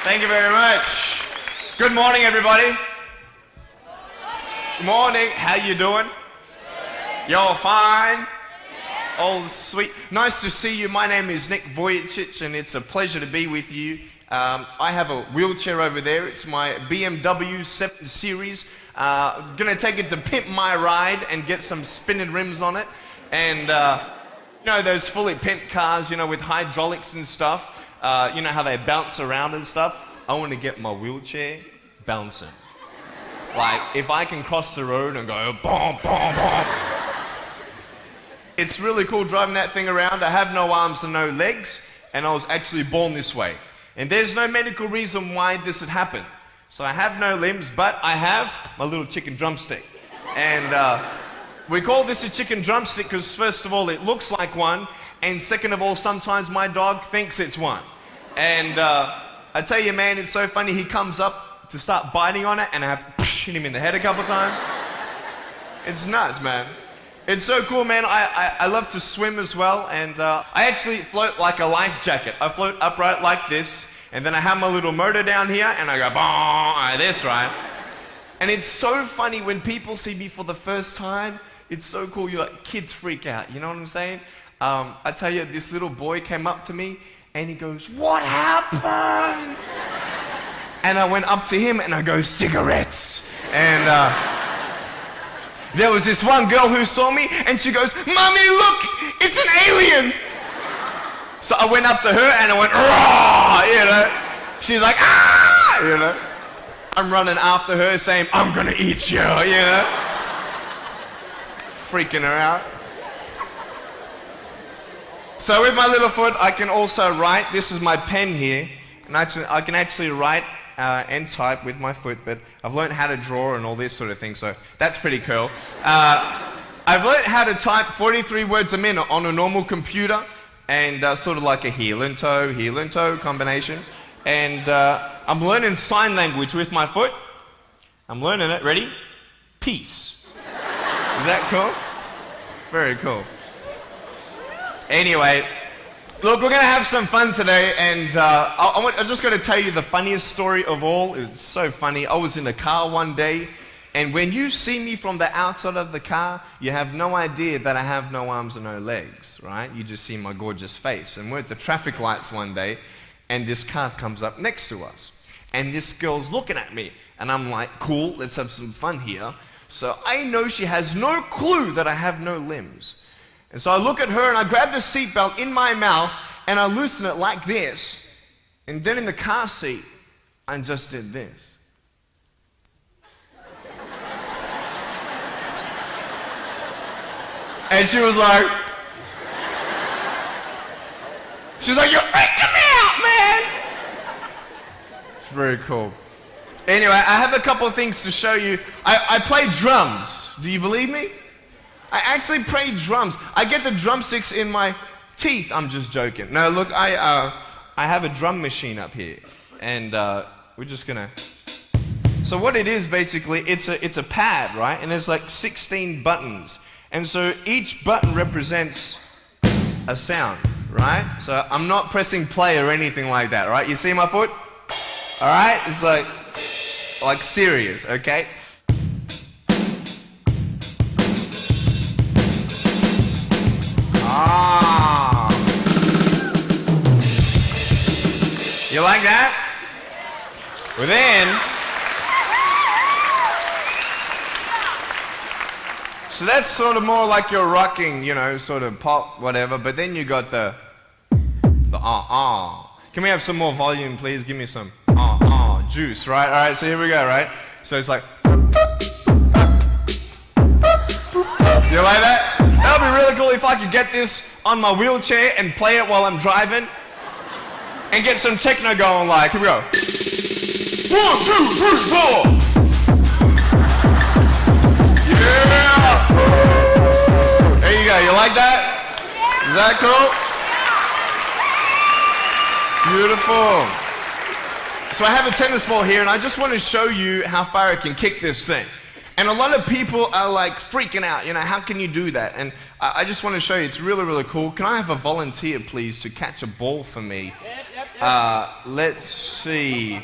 Thank you very much. Good morning, everybody. Good morning. How you doing? Y'all fine? All sweet. Nice to see you. My name is Nick Vujicic, and it's a pleasure to be with you. I have a wheelchair over there. It's my BMW 7 Series. Gonna take it to pimp my ride and get some spinning rims on it. And you know those fully pimped cars, you know, with hydraulics and stuff. You know how they bounce around and stuff. I want to get my wheelchair bouncing. Like, if I can cross the road and go, boom, boom, boom. It's really cool driving that thing around. I have no arms and no legs, and I was actually born this way. And there's no medical reason why this had happened. So I have no limbs, but I have my little chicken drumstick. And we call this a chicken drumstick because, first of all, it looks like one, and second of all, sometimes my dog thinks it's one. And I tell you, man, it's so funny. He comes up to start biting on it, and I have to hit him in the head a couple times. It's nuts, man. It's so cool, man. I love to swim as well, and I actually float like a life jacket. I float upright like this, and then I have my little motor down here, and I go, boom, like this, right? And it's so funny when people see me for the first time. It's so cool. You're like, kids freak out. You know what I'm saying? I tell you, this little boy came up to me, and he goes, "What happened?" And I went up to him, and I go, "Cigarettes." And there was this one girl who saw me, and she goes, "Mommy, look, it's an alien." So I went up to her, and I went, "Raw," you know. She's like, "Ah," you know. I'm running after her, saying, "I'm gonna eat you," you know. Freaking her out. So with my little foot, I can also write. This is my pen here, and I can actually write and type with my foot, but I've learned how to draw and all this sort of thing, so that's pretty cool. I've learned how to type 43 words a minute on a normal computer, and sort of like a heel and toe combination. And I'm learning sign language with my foot. I'm learning it. Ready? Peace. Is that cool? Very cool. Anyway, look, we're going to have some fun today, and I'm just going to tell you the funniest story of all. It was so funny. I was in a car one day, and when you see me from the outside of the car, you have no idea that I have no arms and no legs, right? You just see my gorgeous face. And we're at the traffic lights one day, and this car comes up next to us. And this girl's looking at me, and I'm like, cool, let's have some fun here. So I know she has no clue that I have no limbs. And so I look at her, and I grab the seatbelt in my mouth, and I loosen it like this. And then in the car seat, I just did this. And she was like, "You're freaking me out, man." It's very cool. Anyway, I have a couple of things to show you. I play drums. Do you believe me? I actually play drums. I get the drumsticks in my teeth. I'm just joking. No, look, I have a drum machine up here, and we're just gonna. So what it is basically, it's a pad, right? And there's like 16 buttons, and so each button represents a sound, right? So I'm not pressing play or anything like that, right? You see my foot? All right, it's like serious, okay? Ah. You like that? Well then, so that's sort of more like your rocking, you know, sort of pop, whatever, but then you got the ah. Can we have some more volume, please? Give me some juice, right? All right, so here we go, right? So it's like, you like that? That would be really cool if I could get this on my wheelchair and play it while I'm driving and get some techno going, like, here we go. 1, 2, 3, 4. Yeah! There you go, you like that? Is that cool? Beautiful. So I have a tennis ball here, and I just want to show you how far I can kick this thing. And a lot of people are like freaking out, you know, how can you do that? And I just want to show you, it's really, really cool. Can I have a volunteer, please, to catch a ball for me? Let's see.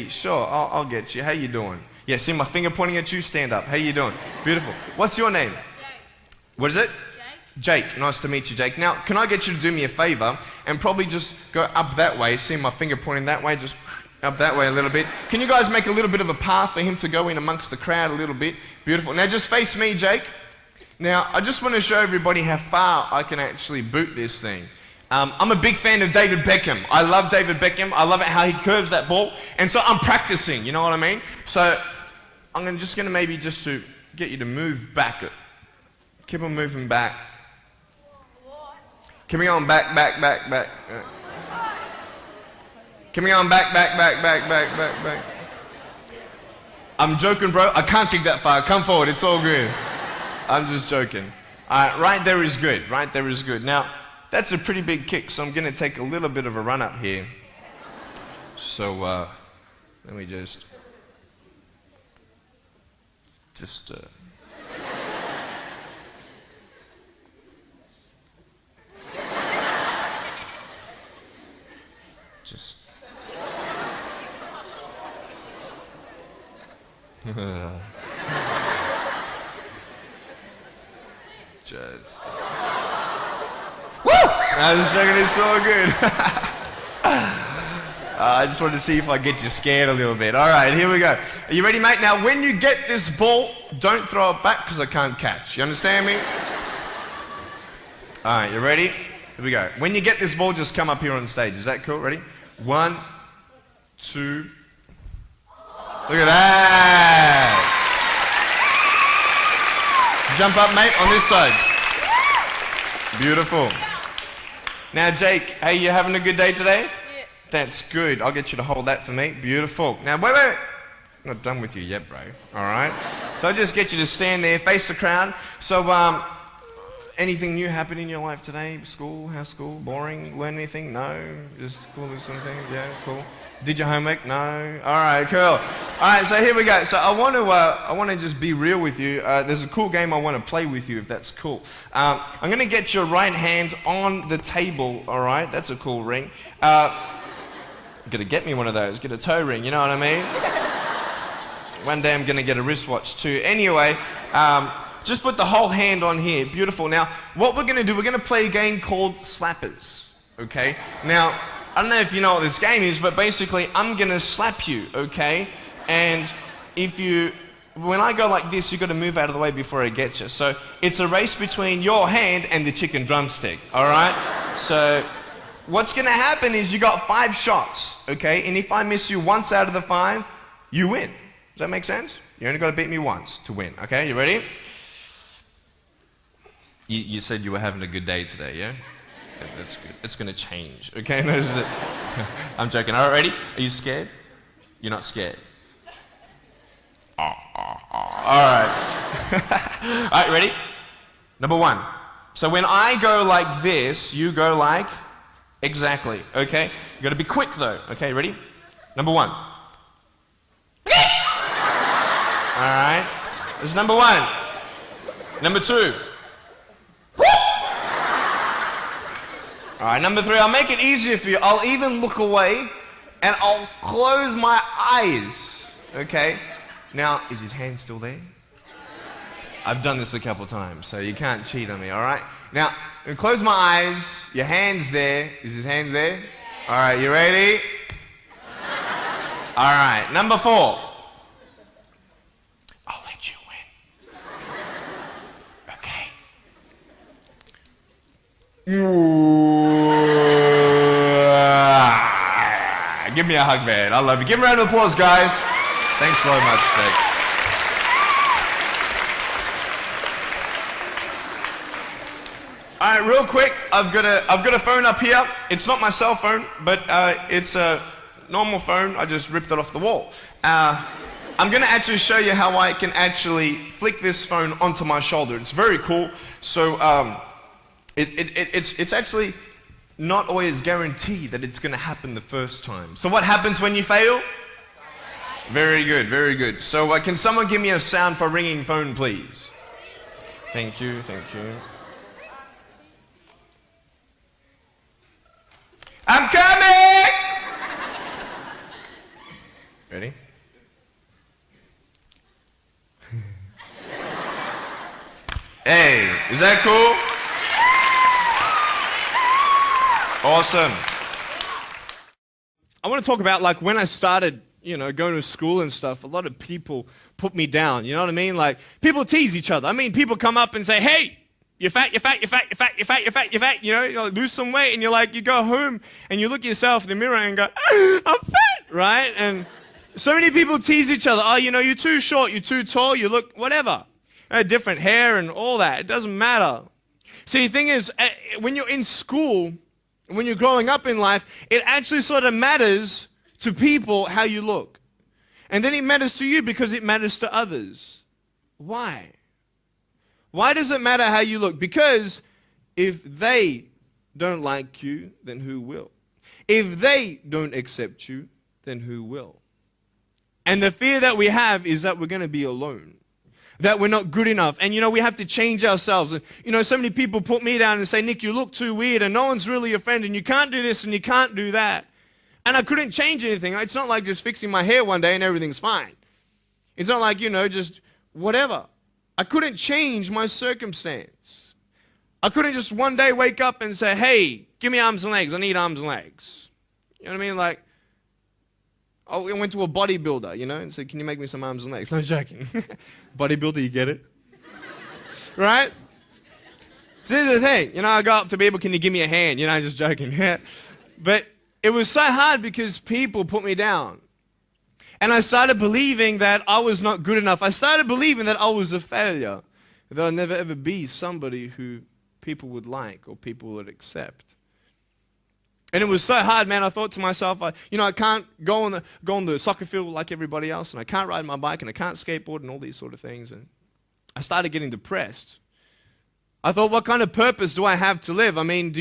Sure, I'll get you. How you doing? Yeah, see my finger pointing at you? Stand up. How you doing? Beautiful. What's your name? Jake. What is it? Jake. Nice to meet you, Jake. Now, can I get you to do me a favor and probably just go up that way? See my finger pointing that way? Just up that way a little bit. Can you guys make a little bit of a path for him to go in amongst the crowd a little bit? Beautiful. Now, just face me, Jake. Now, I just want to show everybody how far I can actually boot this thing. I'm a big fan of David Beckham. I love David Beckham. I love it how he curves that ball. And so I'm practicing, you know what I mean? So I'm just going to maybe just to get you to move back. Keep on moving back. Keep on back. Keep on back. I'm joking, bro. I can't kick that far. Come forward. It's all good. I'm just joking. Right there is good. Right there is good. Now, that's a pretty big kick, so I'm going to take a little bit of a run up here. So, let me just just Woo! I was joking, it's all good. I just wanted to see if I get you scared a little bit. All right, here we go. Are you ready, mate? Now, when you get this ball, don't throw it back because I can't catch. You understand me? All right, you ready? Here we go. When you get this ball, just come up here on stage. Is that cool? Ready? 1, 2. Look at that. Jump up, mate, on this side. Beautiful. Now, Jake, hey, you having a good day today? Yeah. That's good. I'll get you to hold that for me. Beautiful. Now, wait. I'm not done with you yet, bro. All right? So I'll just get you to stand there, face the crowd. So, anything new happen in your life today? School? How's school? Boring? Learn anything? No? Just cool with something? Yeah, cool. Did your homework? No? All right, cool. All right, so here we go. So I want to just be real with you. There's a cool game I want to play with you, if that's cool. I'm going to get your right hand on the table, all right? That's a cool ring. Got to get me one of those. Get a toe ring, you know what I mean? One day I'm going to get a wristwatch too. Anyway, just put the whole hand on here. Beautiful. Now, what we're going to do, we're going to play a game called Slappers, okay? Now, I don't know if you know what this game is, but basically I'm going to slap you, okay? And when I go like this, you've got to move out of the way before I get you. So it's a race between your hand and the chicken drumstick, all right? So what's going to happen is you got 5 shots, okay? And if I miss you once out of the 5, you win. Does that make sense? You only got to beat me once to win, okay? You ready? You said you were having a good day today, yeah? That's good. It's going to change, okay? No, I'm joking. All right, ready? Are you scared? You're not scared? All right. All right, ready? Number 1. So when I go like this, you go like exactly, okay? You got to be quick though, okay? Ready? Number 1. All right. This is number 1. Number 2. All right, number 3, I'll make it easier for you. I'll even look away and I'll close my eyes, okay? Now, is his hand still there? I've done this a couple times, so you can't cheat on me, all right? Now, I'm close my eyes, your hand's there. Is his hand there? All right, you ready? All right, number 4. I'll let you win. Okay. Give me a hug, man. I love you. Give him a round of applause, guys. Thanks so much, Jake. All right, real quick, I've got a phone up here. It's not my cell phone, but it's a normal phone. I just ripped it off the wall. I'm going to actually show you how I can actually flick this phone onto my shoulder. It's very cool. So it's actually not always guaranteed that it's going to happen the first time. So what happens when you fail? Very good, very good. So can someone give me a sound for ringing phone, please? Thank you, thank you. I'm coming! Ready? Hey, is that cool? Awesome. I want to talk about like when I started, going to school and stuff, a lot of people put me down, you know what I mean? Like people tease each other. I mean, people come up and say, hey, you're fat, you're fat, you're fat, you're fat, you're fat, you're fat, you're fat, you lose some weight, and you go home and you look at yourself in the mirror and go, I'm fat, right? And so many people tease each other. Oh, you're too short, you're too tall, you look whatever. Different hair and all that. It doesn't matter. See, the thing is, when you're in school, when you're growing up in life, it actually sort of matters to people how you look. And then it matters to you because it matters to others. Why? Why does it matter how you look? Because if they don't like you, then who will? If they don't accept you, then who will? And the fear that we have is that we're going to be alone, that we're not good enough. And, we have to change ourselves. And, so many people put me down and say, Nick, you look too weird and no one's really your friend and you can't do this and you can't do that. And I couldn't change anything. It's not like just fixing my hair one day and everything's fine. It's not like, just whatever. I couldn't change my circumstance. I couldn't just one day wake up and say, hey, give me arms and legs. I need arms and legs. You know what I mean? Like, I went to a bodybuilder, and said, can you make me some arms and legs? No joking. Bodybuilder, you get it? Right? So this is the thing. I go up to people, can you give me a hand? Just joking. But it was so hard because people put me down. And I started believing that I was not good enough. I started believing that I was a failure, that I'd never ever be somebody who people would like or people would accept. And it was so hard, man. I thought to myself, I can't go on the soccer field like everybody else, and I can't ride my bike, and I can't skateboard, and all these sort of things. And I started getting depressed. I thought, what kind of purpose do I have to live? I mean,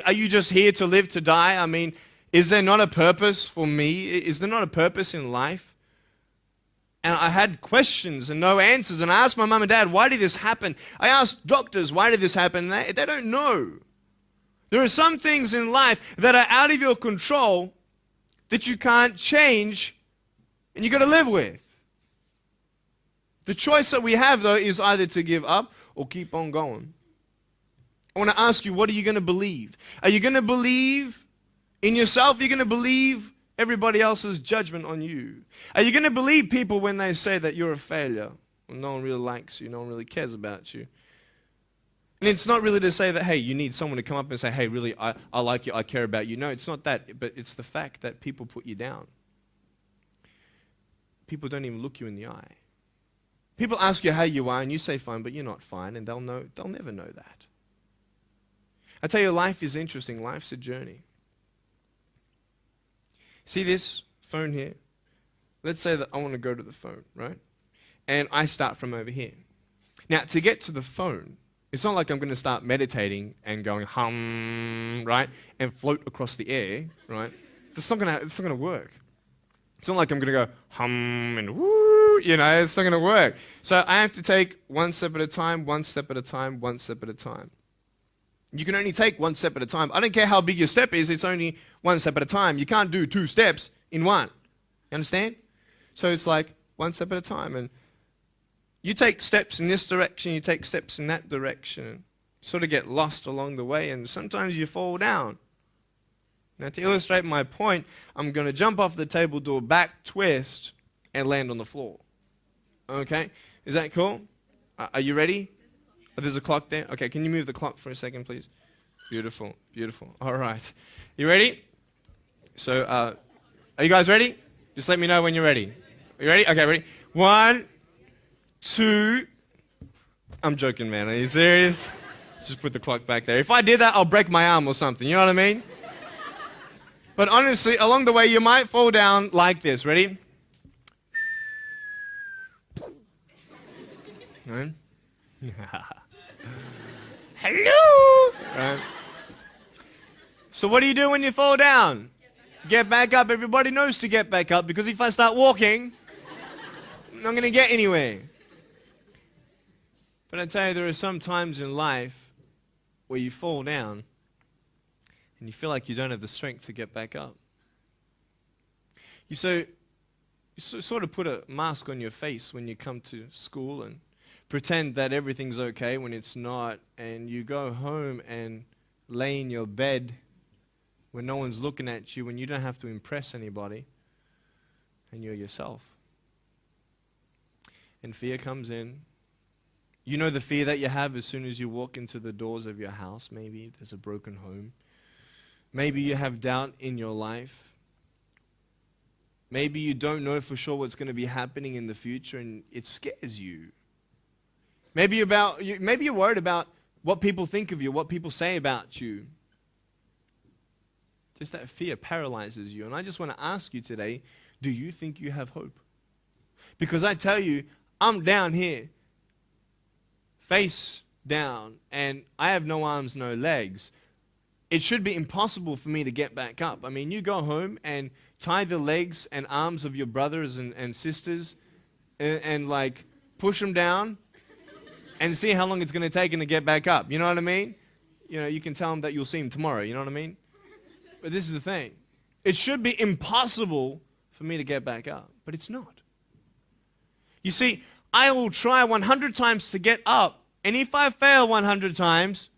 are you just here to live to die? I mean, is there not a purpose for me? Is there not a purpose in life? And I had questions and no answers. And I asked my mum and dad, why did this happen? I asked doctors, why did this happen? And they don't know. There are some things in life that are out of your control that you can't change and you got to live with. The choice that we have, though, is either to give up or keep on going. I want to ask you, what are you going to believe? Are you going to believe in yourself? Are you going to believe everybody else's judgment on you? Are you going to believe people when they say that you're a failure, when no one really likes you, no one really cares about you? And it's not really to say that, hey, you need someone to come up and say, hey, really, I like you, I care about you. No, it's not that, but it's the fact that people put you down. People don't even look you in the eye. People ask you how you are, and you say fine, but you're not fine, and they'll never know that. I tell you, life is interesting. Life's a journey. See this phone here? Let's say that I want to go to the phone, right? And I start from over here. Now, to get to the phone, it's not like I'm going to start meditating and going hum, right? And float across the air, right? It's not going to work. It's not like I'm going to go hum and woo, it's not going to work. So I have to take one step at a time, one step at a time, one step at a time. You can only take one step at a time. I don't care how big your step is, it's only one step at a time. You can't do 2 steps in one. You understand? So it's like one step at a time. And you take steps in this direction, you take steps in that direction. You sort of get lost along the way, and sometimes you fall down. Now, to illustrate my point, I'm going to jump off the table, do a back twist, and land on the floor. Okay? Is that cool? Are you ready? Oh, there's a clock there? Okay, can you move the clock for a second, please? Beautiful, beautiful. All right. You ready? So, are you guys ready? Just let me know when you're ready. Are you ready? Okay, ready? 1, 2. I'm joking, man. Are you serious? Just put the clock back there. If I did that, I'll break my arm or something. You know what I mean? But honestly, along the way, you might fall down like this. Ready? Right? Hello! Right. So what do you do when you fall down? Get back up. Everybody knows to get back up, because if I start walking, I'm not going to get anywhere. But I tell you, there are some times in life where you fall down and you feel like you don't have the strength to get back up. You sort of put a mask on your face when you come to school and pretend that everything's okay when it's not, and you go home and lay in your bed when no one's looking at you, when you don't have to impress anybody, and you're yourself. And fear comes in. You know the fear that you have as soon as you walk into the doors of your house. Maybe there's a broken home. Maybe you have doubt in your life. Maybe you don't know for sure what's going to be happening in the future, and it scares you. Maybe you're worried about what people think of you, what people say about you. Just that fear paralyzes you. And I just want to ask you today, do you think you have hope? Because I tell you, I'm down here, face down, and I have no arms, no legs. It should be impossible for me to get back up. I mean, you go home and tie the legs and arms of your brothers and sisters and like push them down and see how long it's going to take them to get back up. You know what I mean? You know, you can tell them that you'll see them tomorrow. You know what I mean? But this is the thing. It should be impossible for me to get back up, but it's not. You see, I will try 100 times to get up, and if I fail 100 times,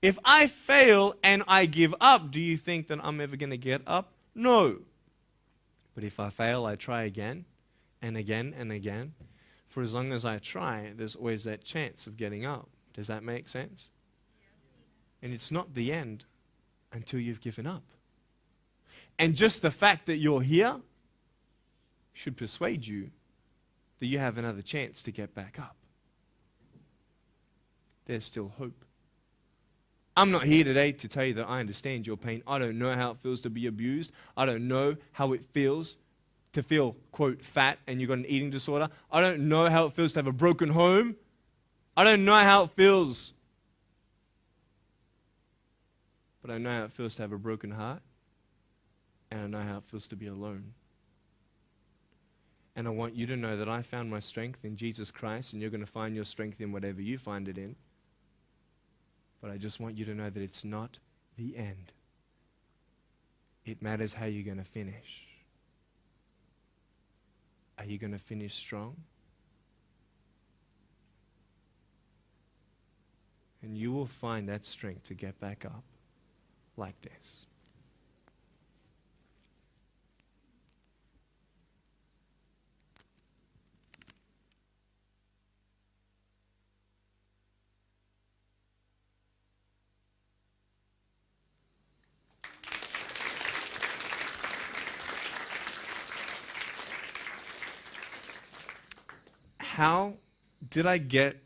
if I fail and I give up, do you think that I'm ever going to get up? No. But if I fail, I try again and again and again. For as long as I try, there's always that chance of getting up. Does that make sense? And it's not the end until you've given up. And just the fact that you're here should persuade you that you have another chance to get back up. There's still hope. I'm not here today to tell you that I understand your pain. I don't know how it feels to be abused. I don't know how it feels to feel, quote, fat and you've got an eating disorder. I don't know how it feels to have a broken home. I don't know how it feels. But I know how it feels to have a broken heart. And I know how it feels to be alone. And I want you to know that I found my strength in Jesus Christ, and you're going to find your strength in whatever you find it in. But I just want you to know that it's not the end. It matters how you're going to finish. Are you going to finish strong? And you will find that strength to get back up like this. How did I get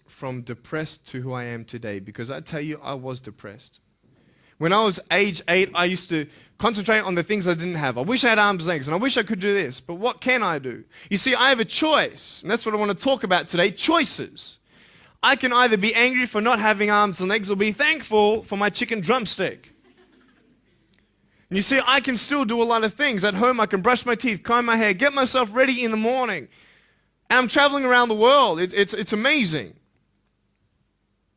from depressed to who I am today? Because I tell you, I was depressed. When I was age 8, I used to concentrate on the things I didn't have. I wish I had arms and legs, and I wish I could do this, but what can I do? You see, I have a choice, and that's what I want to talk about today, choices. I can either be angry for not having arms and legs or be thankful for my chicken drumstick. And you see, I can still do a lot of things. At home, I can brush my teeth, comb my hair, get myself ready in the morning. And I'm traveling around the world. It's amazing.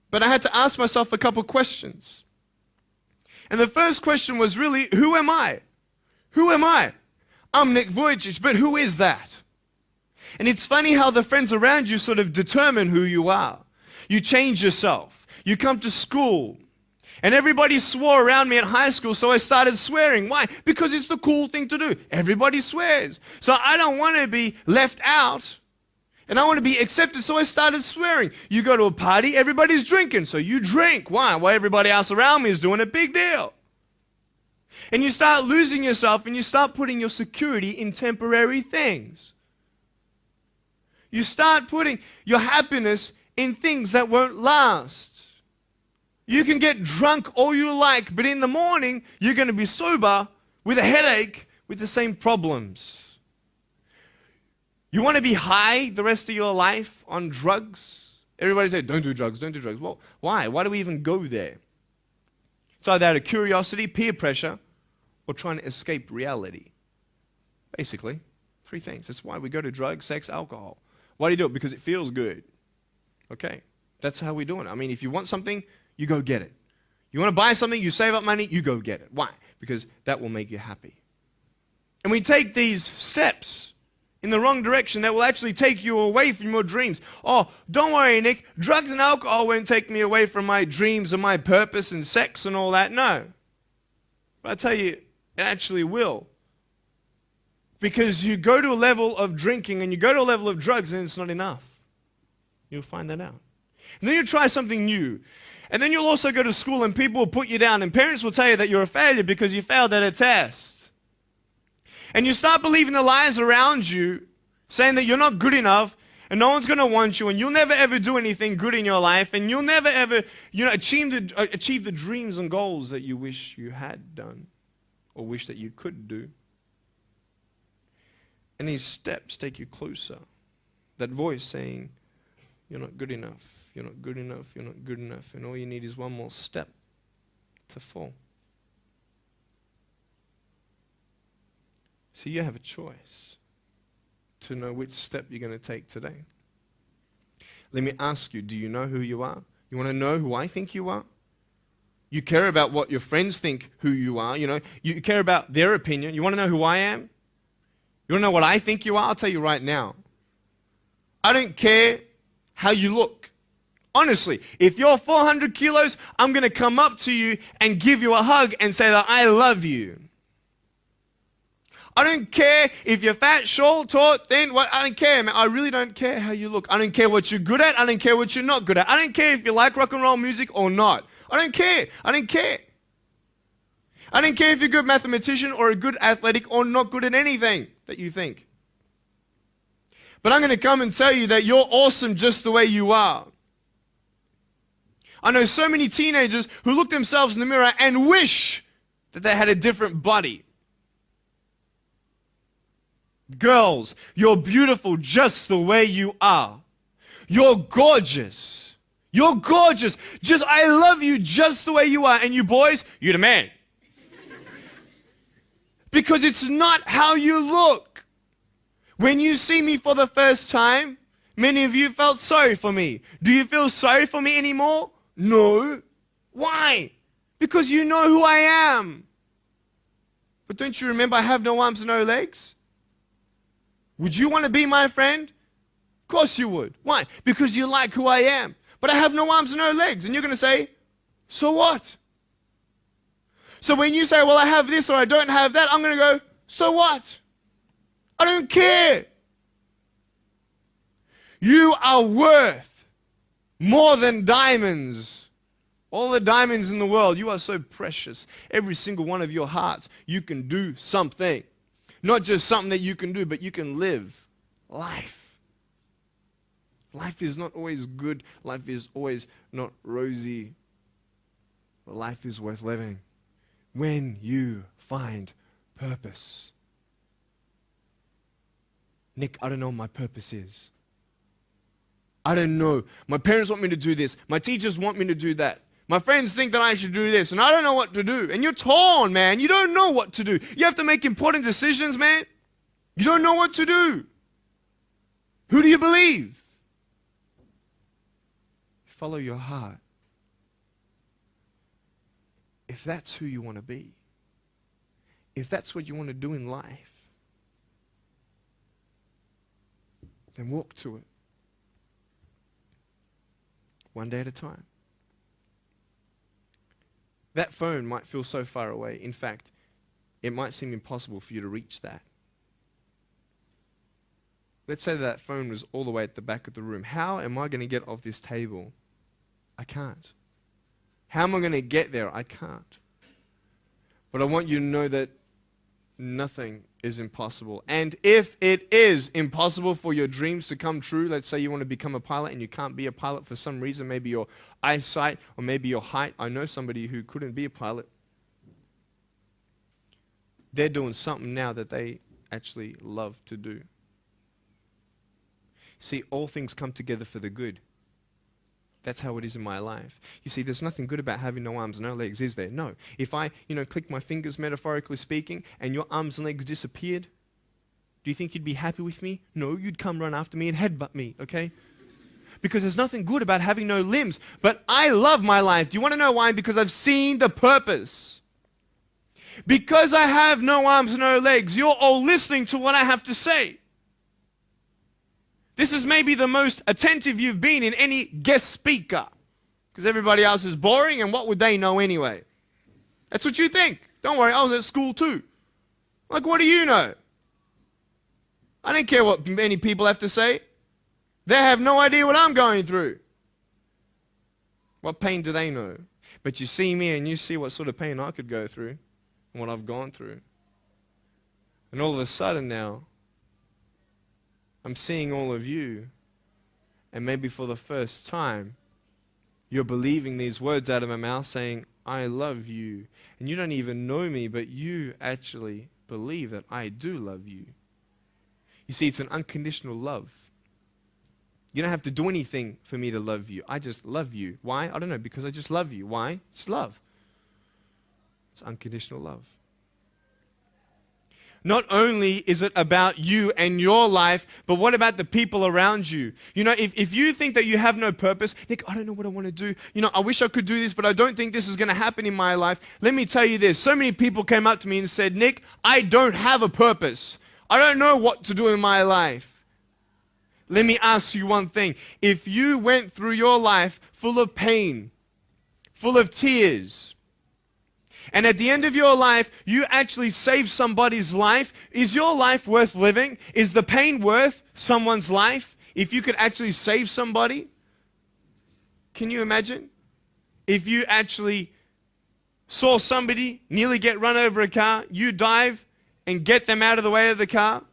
But I had to ask myself a couple questions. And the first question was really, who am I? Who am I? I'm Nick Vujicic, but who is that? And it's funny how the friends around you sort of determine who you are. You change yourself. You come to school. And everybody swore around me at high school, so I started swearing. Why? Because it's the cool thing to do. Everybody swears. So I don't want to be left out. And I want to be accepted, so I started swearing. You go to a party, everybody's drinking, so you drink. Why? Well, everybody else around me is doing a big deal. And you start losing yourself, and you start putting your security in temporary things. You start putting your happiness in things that won't last. You can get drunk all you like, but in the morning, you're going to be sober with a headache with the same problems. You want to be high the rest of your life on drugs? Everybody says, don't do drugs, don't do drugs. Well, why? Why do we even go there? It's either out of curiosity, peer pressure, or trying to escape reality. Basically, 3 things. That's why we go to drugs, sex, alcohol. Why do you do it? Because it feels good. Okay, that's how we do it. I mean, if you want something, you go get it. You want to buy something, you save up money, you go get it. Why? Because that will make you happy. And we take these steps in the wrong direction that will actually take you away from your dreams. Oh, don't worry, Nick. Drugs and alcohol won't take me away from my dreams and my purpose and sex and all that. No. But I tell you, it actually will. Because you go to a level of drinking and you go to a level of drugs and it's not enough. You'll find that out. And then you try something new. And then you'll also go to school and people will put you down and parents will tell you that you're a failure because you failed at a test. And you start believing the lies around you, saying that you're not good enough and no one's going to want you and you'll never ever do anything good in your life and you'll never ever, achieve the dreams and goals that you wish you had done or wish that you could do. And these steps take you closer. That voice saying, you're not good enough, you're not good enough, you're not good enough, and all you need is one more step to fall. So you have a choice to know which step you're going to take today. Let me ask you, do you know who you are? You want to know who I think you are? You care about what your friends think who you are. You care about their opinion. You want to know who I am? You want to know what I think you are? I'll tell you right now. I don't care how you look. Honestly, if you're 400 kilos, I'm going to come up to you and give you a hug and say that I love you. I don't care if you're fat, short, tall, thin, I don't care, man. I really don't care how you look. I don't care what you're good at. I don't care what you're not good at. I don't care if you like rock and roll music or not. I don't care. I don't care. I don't care if you're a good mathematician or a good athletic or not good at anything that you think. But I'm going to come and tell you that you're awesome just the way you are. I know so many teenagers who look themselves in the mirror and wish that they had a different body. Girls, you're beautiful just the way you are. You're gorgeous. You're gorgeous. I love you just the way you are. And you boys, you're the man. Because it's not how you look. When you see me for the first time, many of you felt sorry for me. Do you feel sorry for me anymore? No. Why? Because you know who I am. But don't you remember I have no arms and no legs? Would you want to be my friend? Of course you would. Why? Because you like who I am. But I have no arms and no legs. And you're going to say, so what? So when you say, well, I have this or I don't have that, I'm going to go, so what? I don't care. You are worth more than diamonds. All the diamonds in the world, you are so precious. Every single one of your hearts, you can do something. Not just something that you can do, but you can live life. Life is not always good. Life is always not rosy. But life is worth living when you find purpose. Nick, I don't know what my purpose is. I don't know. My parents want me to do this. My teachers want me to do that. My friends think that I should do this, and I don't know what to do. And you're torn, man. You don't know what to do. You have to make important decisions, man. You don't know what to do. Who do you believe? Follow your heart. If that's who you want to be, if that's what you want to do in life, then walk to it. One day at a time. That phone might feel so far away. In fact, it might seem impossible for you to reach that. Let's say that phone was all the way at the back of the room. How am I going to get off this table? I can't. How am I going to get there? I can't. But I want you to know that nothing is impossible. And if it is impossible for your dreams to come true, let's say you want to become a pilot and you can't be a pilot for some reason, maybe your eyesight or maybe your height. I know somebody who couldn't be a pilot. They're doing something now that they actually love to do. See, all things come together for the good. That's how it is in my life. You see, there's nothing good about having no arms and no legs, is there? No. If I, click my fingers, metaphorically speaking, and your arms and legs disappeared, do you think you'd be happy with me? No, you'd come run after me and headbutt me, okay? because there's nothing good about having no limbs. But I love my life. Do you want to know why? Because I've seen the purpose. Because I have no arms, no legs, you're all listening to what I have to say. This is maybe the most attentive you've been in any guest speaker. Because everybody else is boring, and what would they know anyway? That's what you think. Don't worry, I was at school too. Like, what do you know? I don't care what many people have to say. They have no idea what I'm going through. What pain do they know? But you see me and you see what sort of pain I could go through and what I've gone through. And all of a sudden now, I'm seeing all of you, and maybe for the first time, you're believing these words out of my mouth saying, I love you. And you don't even know me, but you actually believe that I do love you. You see, it's an unconditional love. You don't have to do anything for me to love you. I just love you. Why? I don't know, because I just love you. Why? It's love. It's unconditional love. Not only is it about you and your life, but what about the people around you? You know, if you think that you have no purpose, Nick, I don't know what I want to do. You know, I wish I could do this, but I don't think this is going to happen in my life. Let me tell you this. So many people came up to me and said, Nick, I don't have a purpose. I don't know what to do in my life. Let me ask you one thing. If you went through your life full of pain, full of tears, and at the end of your life, you actually saved somebody's life, is your life worth living? Is the pain worth someone's life? If you could actually save somebody? Can you imagine? If you actually saw somebody nearly get run over a car, you dive and get them out of the way of the car,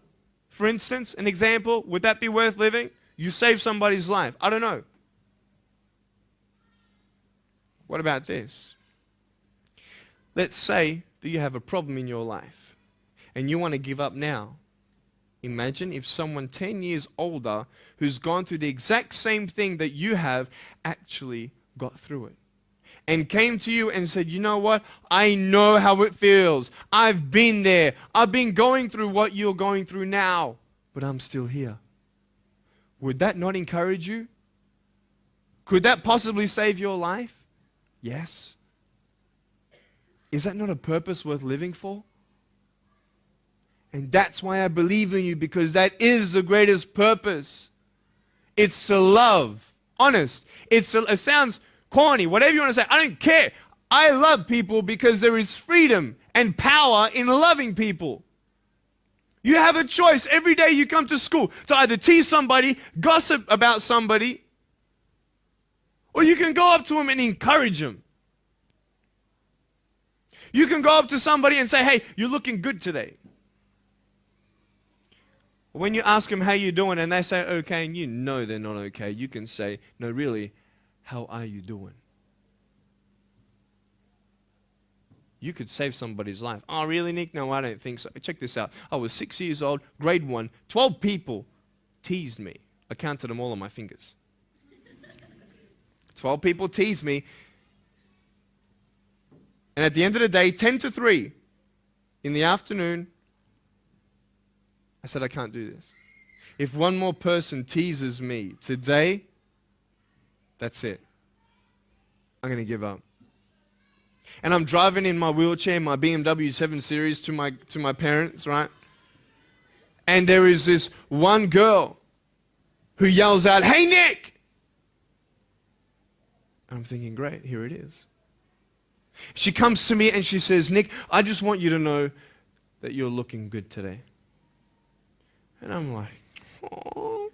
for instance, an example, would that be worth living? You save somebody's life. I don't know. What about this? Let's say that you have a problem in your life and you want to give up now. Imagine if someone 10 years older who's gone through the exact same thing that you have actually got through it and came to you and said, you know what? I know how it feels. I've been there. I've been going through what you're going through now, but I'm still here. Would that not encourage you? Could that possibly save your life? Yes. Is that not a purpose worth living for? And that's why I believe in you, because that is the greatest purpose. It's to love. Honest. It sounds corny, whatever you want to say. I don't care. I love people because there is freedom and power in loving people. You have a choice every day you come to school to either tease somebody, gossip about somebody, or you can go up to them and encourage them. You can go up to somebody and say, hey, you're looking good today. When you ask them how you're doing and they say okay and you know they're not okay, you can say, no, really, how are you doing? You could save somebody's life. Oh, really, Nick? No, I don't think so. Check this out. I was 6 years old, grade 1, 12 people teased me. I counted them all on my fingers. 12 people teased me. And at the end of the day, 10 to 3 in the afternoon, I said, I can't do this. If one more person teases me today, that's it. I'm going to give up. And I'm driving in my wheelchair, my BMW 7 Series to my parents, right? And there is this one girl who yells out, hey, Nick! And I'm thinking, great, here it is. She comes to me and she says, Nick, I just want you to know that you're looking good today. And I'm like, oh.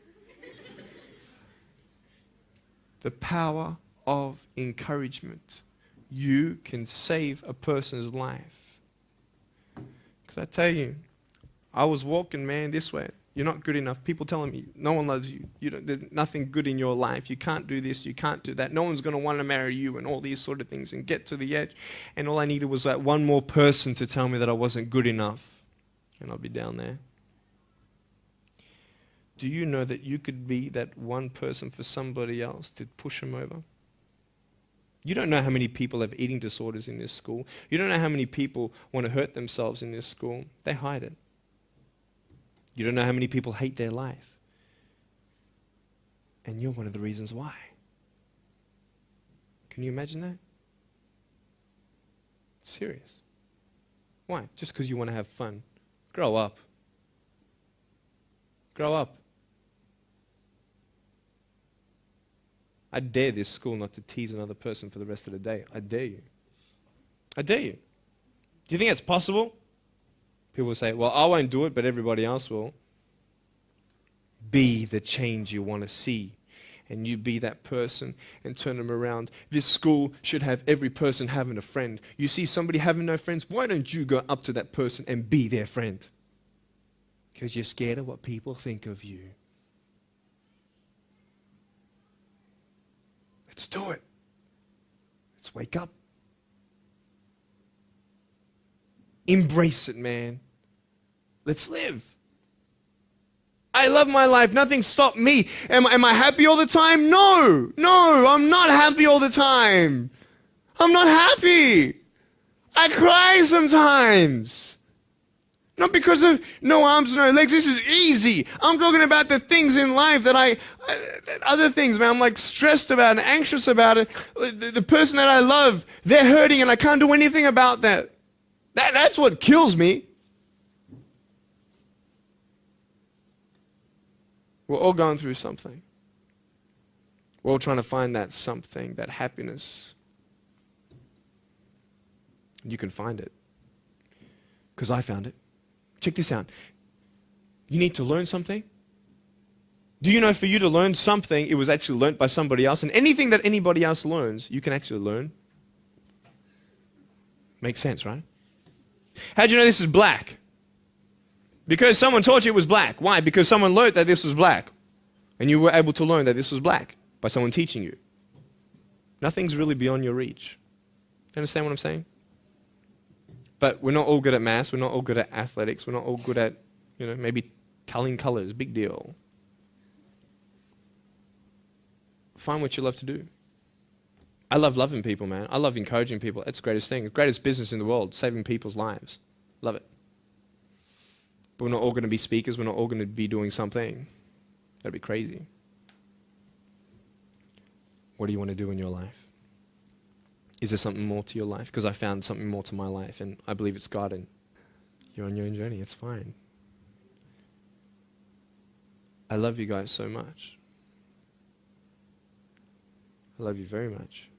The power of encouragement. You can save a person's life. Because I tell you, I was walking, man, this way. You're not good enough. People telling me, no one loves you. There's nothing good in your life. You can't do this. You can't do that. No one's going to want to marry you and all these sort of things and get to the edge. And all I needed was that one more person to tell me that I wasn't good enough. And I'll be down there. Do you know that you could be that one person for somebody else to push them over? You don't know how many people have eating disorders in this school. You don't know how many people want to hurt themselves in this school. They hide it. You don't know how many people hate their life. And you're one of the reasons why. Can you imagine that? Serious. Why? Just because you want to have fun. Grow up. Grow up. I dare this school not to tease another person for the rest of the day. I dare you. I dare you. Do you think it's possible? People will say, well, I won't do it, but everybody else will. Be the change you want to see. And you be that person and turn them around. This school should have every person having a friend. You see somebody having no friends, why don't you go up to that person and be their friend? Because you're scared of what people think of you. Let's do it. Let's wake up. Embrace it, man. Let's live. I love my life. Nothing stopped me. Am I happy all the time? No, I'm not happy all the time. I'm not happy. I cry sometimes. Not because of no arms, no legs. This is easy. I'm talking about the things in life that other things, man, I'm like stressed about and anxious about it. The person that I love, they're hurting and I can't do anything about that. That's what kills me. We're all going through something. We're all trying to find that something, that happiness. You can find it. Because I found it. Check this out. You need to learn something. Do you know for you to learn something, it was actually learnt by somebody else? And anything that anybody else learns, you can actually learn. Makes sense, right? How'd you know this is black? Because someone taught you it was black. Why? Because someone learned that this was black. And you were able to learn that this was black by someone teaching you. Nothing's really beyond your reach. You understand what I'm saying? But we're not all good at maths. We're not all good at athletics. We're not all good at, maybe telling colors. Big deal. Find what you love to do. I love loving people, man. I love encouraging people. It's the greatest thing. The greatest business in the world, saving people's lives. Love it. But we're not all going to be speakers. We're not all going to be doing something. That'd be crazy. What do you want to do in your life? Is there something more to your life? Because I found something more to my life, and I believe it's God, and you're on your own journey. It's fine. I love you guys so much. I love you very much.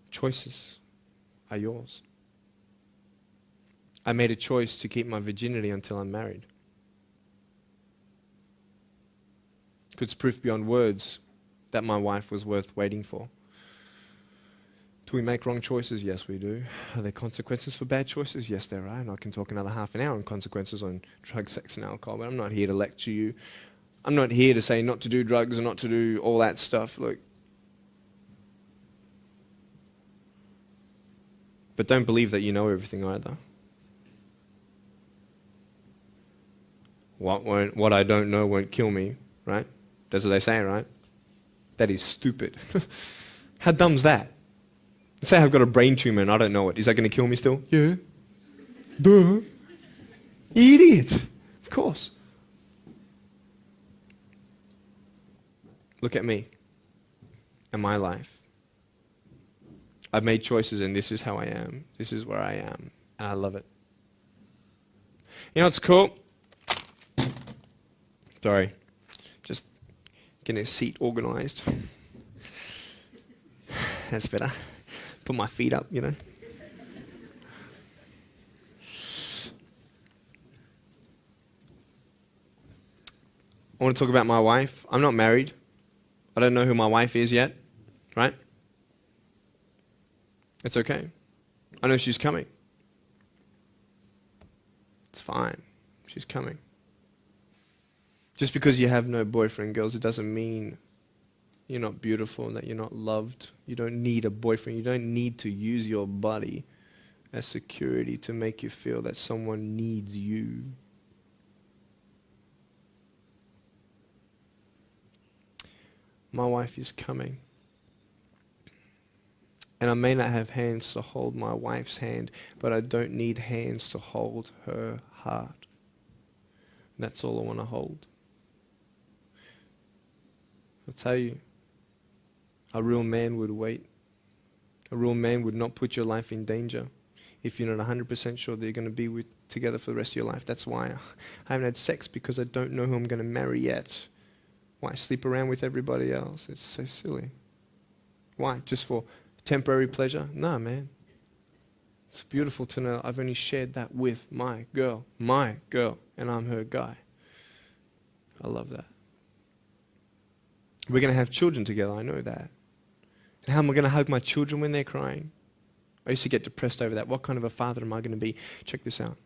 Choices are yours. I made a choice to keep my virginity until I'm married. It's proof beyond words that my wife was worth waiting for. Do we make wrong choices? Yes, we do. Are there consequences for bad choices? Yes, there are. And I can talk another half an hour on consequences on drugs, sex, and alcohol, but I'm not here to lecture you. I'm not here to say not to do drugs and not to do all that stuff. Look. But don't believe that you know everything either. What I don't know won't kill me, right? That's what they say, right? That is stupid. How dumb's that? Let's say I've got a brain tumor and I don't know it. Is that going to kill me still? Yeah. Duh. Idiot. Of course. Look at me and my life. I've made choices and this is how I am. This is where I am. And I love it. You know what's cool? Sorry. Just getting a seat organized. That's better. Put my feet up, I want to talk about my wife. I'm not married. I don't know who my wife is yet, right? It's okay. I know she's coming. It's fine. She's coming. Just because you have no boyfriend, girls, it doesn't mean you're not beautiful and that you're not loved. You don't need a boyfriend. You don't need to use your body as security to make you feel that someone needs you. My wife is coming. And I may not have hands to hold my wife's hand, but I don't need hands to hold her heart. That's all I want to hold. I'll tell you, a real man would wait. A real man would not put your life in danger if you're not 100% sure that you're going to be together for the rest of your life. That's why I haven't had sex, because I don't know who I'm going to marry yet. Why sleep around with everybody else? It's so silly. Why? Just for temporary pleasure? No, man. It's beautiful to know I've only shared that with my girl, and I'm her guy. I love that. We're going to have children together, I know that. And how am I going to hug my children when they're crying? I used to get depressed over that. What kind of a father am I going to be? Check this out.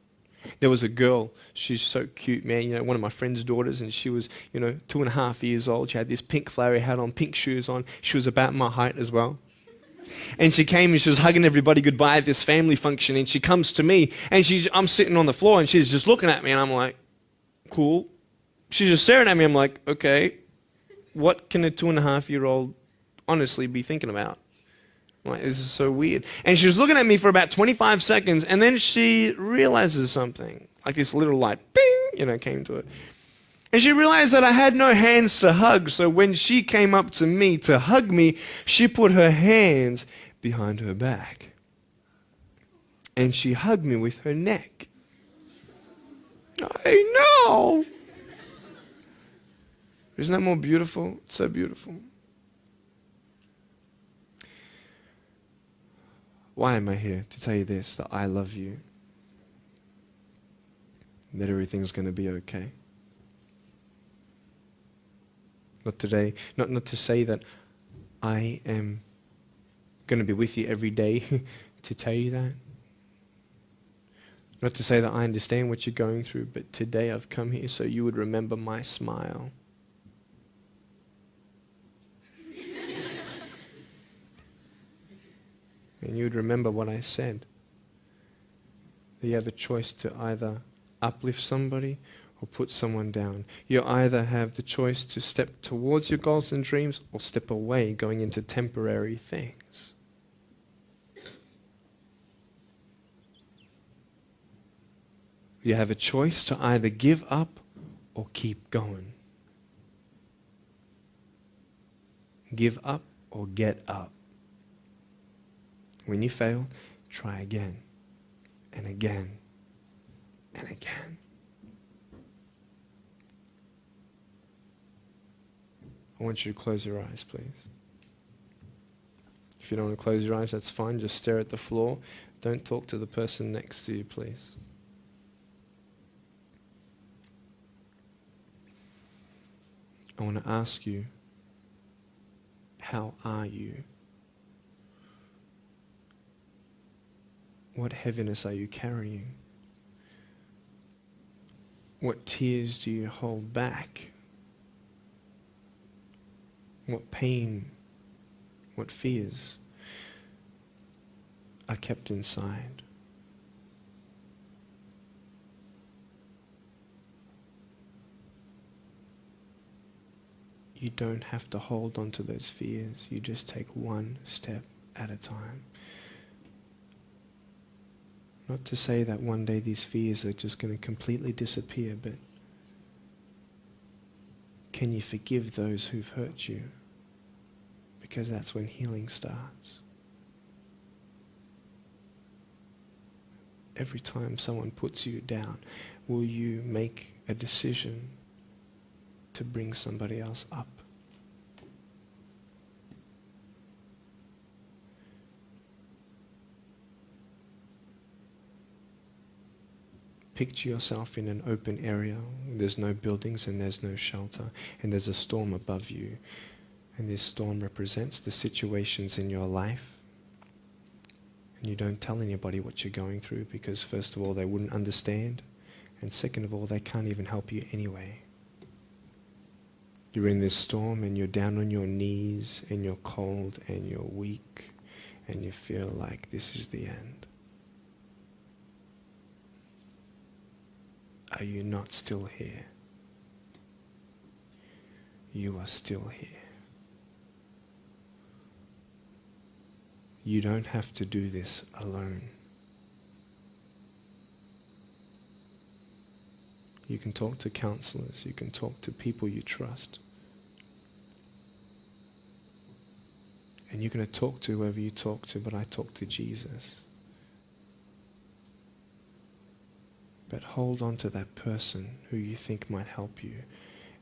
There was a girl, she's so cute, man, one of my friend's daughters, and she was, 2.5 years old. She had this pink flowery hat on, pink shoes on. She was about my height as well. And she came and she was hugging everybody goodbye at this family function, and she comes to me, and I'm sitting on the floor, and she's just looking at me, and I'm like, cool. She's just staring at me. I'm like, okay, what can a 2.5-year-old honestly be thinking about? I'm like, this is so weird. And she was looking at me for about 25 seconds, and then she realizes something. Like this little light, bing, came to it. And she realized that I had no hands to hug, so when she came up to me to hug me, she put her hands behind her back. And she hugged me with her neck. I know. Isn't that more beautiful? It's so beautiful. Why am I here? To tell you this, that I love you. That everything's going to be okay. Not today, not to say that I am going to be with you every day to tell you that. Not to say that I understand what you're going through, but today I've come here so you would remember my smile. And you would remember what I said. That you have a choice to either uplift somebody or put someone down. You either have the choice to step towards your goals and dreams or step away, going into temporary things. You have a choice to either give up or keep going. Give up or get up. When you fail, try again and again and again. I want you to close your eyes, please. If you don't want to close your eyes, that's fine. Just stare at the floor. Don't talk to the person next to you, please. I want to ask you, how are you? What heaviness are you carrying? What tears do you hold back? What pain, what fears are kept inside? You don't have to hold on to those fears. You just take one step at a time. Not to say that one day these fears are just going to completely disappear, but can you forgive those who've hurt you? Because that's when healing starts. Every time someone puts you down, will you make a decision to bring somebody else up? Picture yourself in an open area. There's no buildings and there's no shelter, and there's a storm above you. And this storm represents the situations in your life. And you don't tell anybody what you're going through, because first of all, they wouldn't understand. And second of all, they can't even help you anyway. You're in this storm and you're down on your knees and you're cold and you're weak and you feel like this is the end. Are you not still here? You are still here. You don't have to do this alone. You can talk to counselors. You can talk to people you trust. And you're going to talk to whoever you talk to, but I talk to Jesus. But hold on to that person who you think might help you.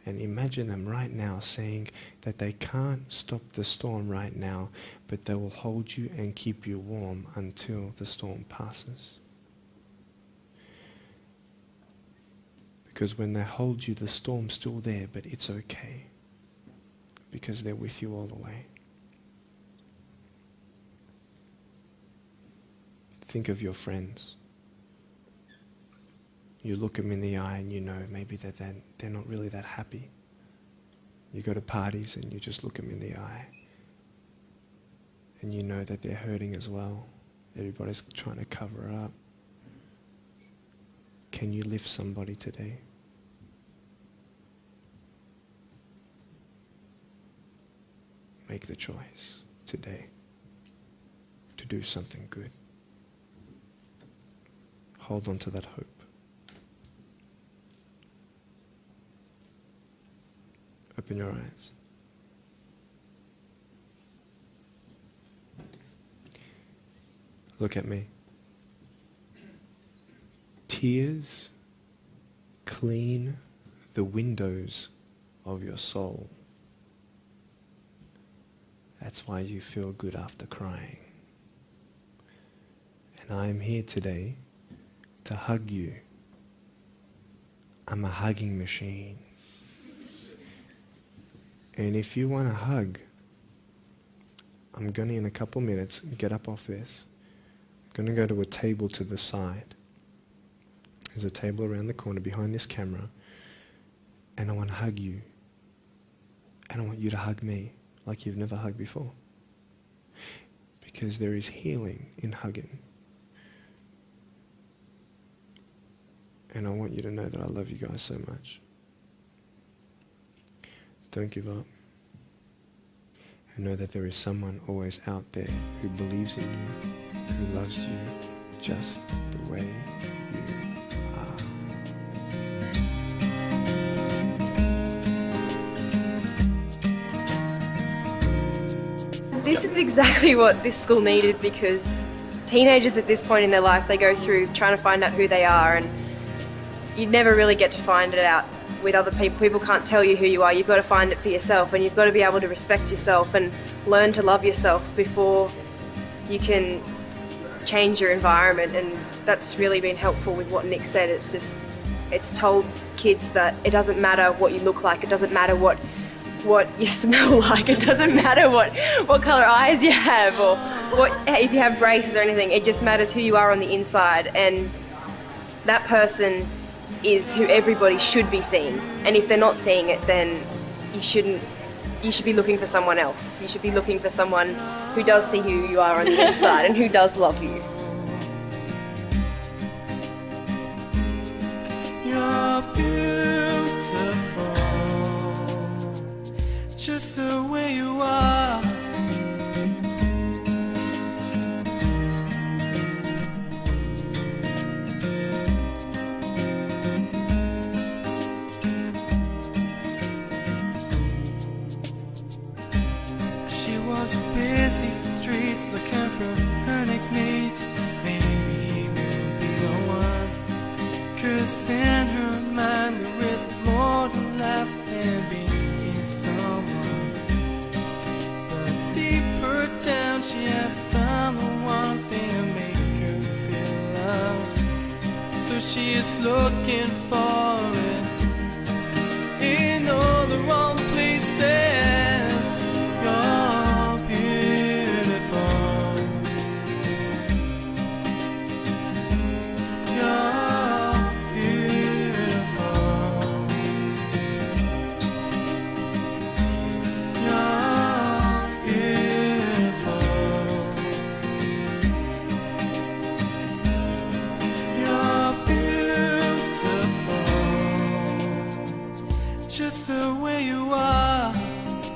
And imagine them right now saying that they can't stop the storm right now, but they will hold you and keep you warm until the storm passes. Because when they hold you, the storm's still there, but it's okay. Because they're with you all the way. Think of your friends. You look them in the eye and you know maybe that they're not really that happy. You go to parties and you just look them in the eye. And you know that they're hurting as well. Everybody's trying to cover it up. Can you lift somebody today? Make the choice today to do something good. Hold on to that hope. Open your eyes. Look at me. Tears clean the windows of your soul. That's why you feel good after crying. And I am here today to hug you. I'm a hugging machine. And if you want a hug, I'm going to, in a couple minutes, get up off this. I'm going to go to a table to the side. There's a table around the corner behind this camera. And I want to hug you. And I want you to hug me like you've never hugged before. Because there is healing in hugging. And I want you to know that I love you guys so much. Don't give up. And know that there is someone always out there who believes in you, who loves you just the way you are. This is exactly what this school needed, because teenagers at this point in their life, they go through trying to find out who they are, and you never really get to find it out with other people. People can't tell you who you are. You've got to find it for yourself, and you've got to be able to respect yourself and learn to love yourself before you can change your environment. And that's really been helpful with what Nick said. It's told kids that it doesn't matter what you look like, it doesn't matter what you smell like, it doesn't matter what colour eyes you have or if you have braces or anything. It just matters who you are on the inside, and that person is who everybody should be seeing. And if they're not seeing it, then you should be looking for someone else. You should be looking for someone who does see who you are on the inside and who does love you. You're beautiful, just the way you are. She walks busy streets looking for her next mate. Maybe he will be the one. 'Cause in her mind there is more to life than being someone. But deeper down she has found the one thing to make her feel loved. So she is looking for it in all the wrong places. You're beautiful. You're beautiful. You're beautiful. You're beautiful. Just the way